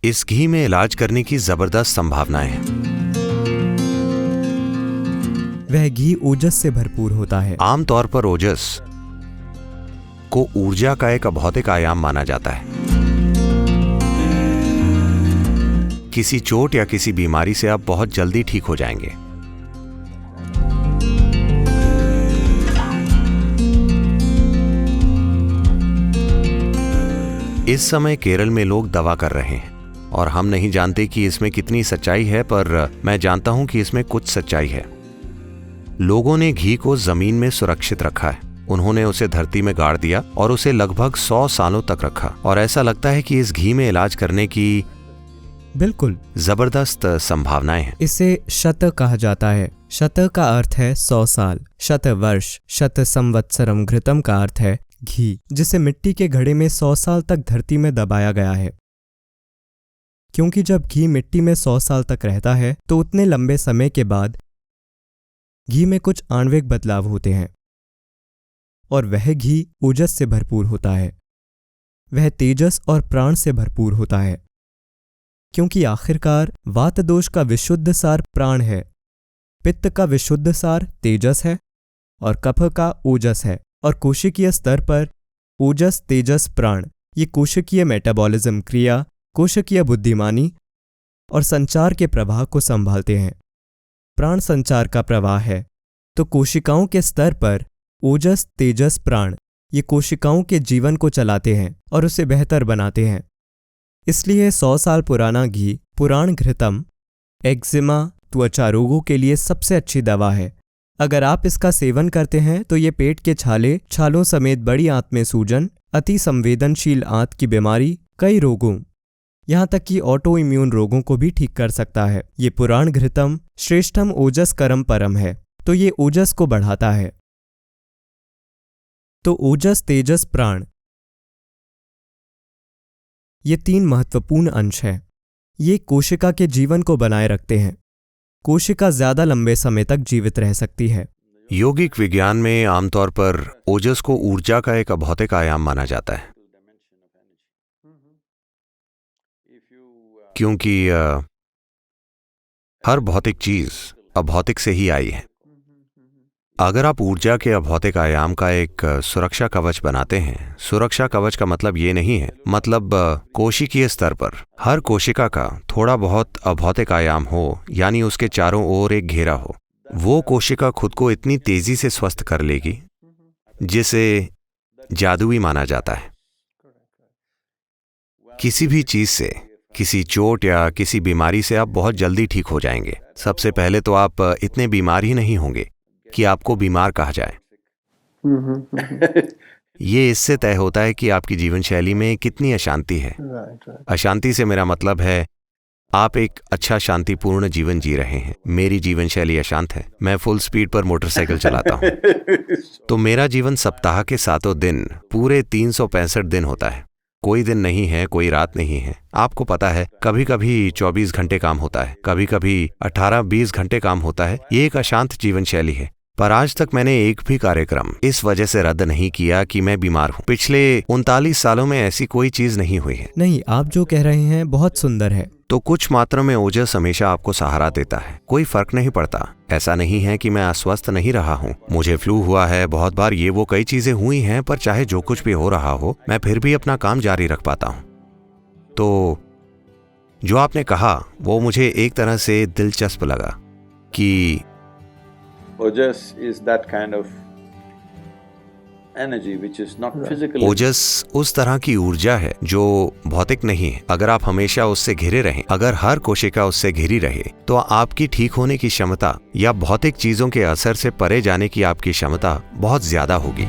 इस घी में इलाज करने की जबरदस्त संभावनाएं हैं। वह घी ओजस से भरपूर होता है। आमतौर पर ओजस को ऊर्जा का एक अभौतिक आयाम माना जाता है। किसी चोट या किसी बीमारी से आप बहुत जल्दी ठीक हो जाएंगे। इस समय केरल में लोग दवा कर रहे हैं और हम नहीं जानते कि इसमें कितनी सच्चाई है, पर मैं जानता हूं कि इसमें कुछ सच्चाई है। लोगों ने घी को जमीन में सुरक्षित रखा है। उन्होंने उसे धरती में गाड़ दिया और उसे लगभग 100 सालों तक रखा, और ऐसा लगता है कि इस घी में इलाज करने की बिल्कुल जबरदस्त संभावनाएं हैं। इसे शत कहा जाता है। शत का अर्थ है 100 साल, शत वर्ष, शत संवत्सरम घृतम का अर्थ है घी, जिसे मिट्टी के घड़े में 100 साल तक धरती में दबाया गया है। क्योंकि जब घी मिट्टी में 100 साल तक रहता है तो उतने लंबे समय के बाद घी में कुछ आणविक बदलाव होते हैं और वह घी ओजस से भरपूर होता है। वह तेजस और प्राण से भरपूर होता है, क्योंकि आखिरकार वात दोष का विशुद्ध सार प्राण है, पित्त का विशुद्ध सार तेजस है और कफ का ओजस है। और कोशिकीय स्तर पर ओजस, तेजस, प्राण ये कोशिकीय मेटाबॉलिज्म क्रिया, कोशिकीय बुद्धिमानी और संचार के प्रवाह को संभालते हैं। प्राण संचार का प्रवाह है, तो कोशिकाओं के स्तर पर ओजस, तेजस, प्राण ये कोशिकाओं के जीवन को चलाते हैं और उसे बेहतर बनाते हैं। इसलिए 100 साल पुराना घी पुराण घृतम एक्जिमा, त्वचा रोगों के लिए सबसे अच्छी दवा है। अगर आप इसका सेवन करते हैं तो ये पेट के छालों समेत बड़ी आंत में सूजन, अति संवेदनशील आंत की बीमारी, कई रोगों, यहाँ तक कि ऑटो इम्यून रोगों को भी ठीक कर सकता है। ये पुराण घृतम श्रेष्ठम ओजस करम परम है, तो ये ओजस को बढ़ाता है। तो ओजस, तेजस, प्राण ये 3 महत्वपूर्ण अंश हैं। ये कोशिका के जीवन को बनाए रखते हैं। कोशिका ज्यादा लंबे समय तक जीवित रह सकती है। यौगिक विज्ञान में आमतौर पर ओजस को ऊर्जा का एक अभौतिक आयाम माना जाता है, क्योंकि हर भौतिक चीज अभौतिक से ही आई है। अगर आप ऊर्जा के अभौतिक आयाम का एक सुरक्षा कवच बनाते हैं, सुरक्षा कवच का मतलब ये नहीं है, मतलब कोशिकीय स्तर पर हर कोशिका का थोड़ा बहुत अभौतिक आयाम हो, यानी उसके चारों ओर एक घेरा हो, वो कोशिका खुद को इतनी तेजी से स्वस्थ कर लेगी जिसे जादुई माना जाता है। किसी भी चीज से, किसी चोट या किसी बीमारी से आप बहुत जल्दी ठीक हो जाएंगे। सबसे पहले तो आप इतने बीमार ही नहीं होंगे कि आपको बीमार कहा जाए। ये इससे तय होता है कि आपकी जीवन शैली में कितनी अशांति है। अशांति से मेरा मतलब है आप एक अच्छा शांतिपूर्ण जीवन जी रहे हैं। मेरी जीवन शैली अशांत है। मैं फुल स्पीड पर मोटरसाइकिल चलाता हूँ, तो मेरा जीवन सप्ताह के 7 दिन पूरे 365 दिन होता है। कोई दिन नहीं है, कोई रात नहीं है। आपको पता है, कभी कभी 24 घंटे काम होता है, कभी कभी 18-20 घंटे काम होता है। ये एक अशांत जीवन शैली है। पर आज तक मैंने एक भी कार्यक्रम इस वजह से रद्द नहीं किया कि मैं बीमार हूँ। पिछले 39 सालों में ऐसी कोई चीज नहीं हुई है। नहीं, आप जो कह रहे हैं बहुत सुंदर है। तो कुछ मात्रा में ओजस हमेशा आपको सहारा देता है। कोई फर्क नहीं पड़ता। ऐसा नहीं है कि मैं अस्वस्थ नहीं रहा हूँ। मुझे फ्लू हुआ है बहुत बार, ये वो कई चीजें हुई हैं, पर चाहे जो कुछ भी हो रहा हो, मैं फिर भी अपना काम जारी रख पाता हूँ। तो जो आपने कहा वो मुझे एक तरह से दिलचस्प लगा कि Ojas is that kind of energy which is not physical. ओजस उस तरह की ऊर्जा है जो भौतिक नहीं है। अगर आप हमेशा उससे घिरे रहें, अगर हर कोशिका उससे घिरी रहे, तो आपकी ठीक होने की क्षमता या भौतिक चीजों के असर से परे जाने की आपकी क्षमता बहुत ज्यादा होगी।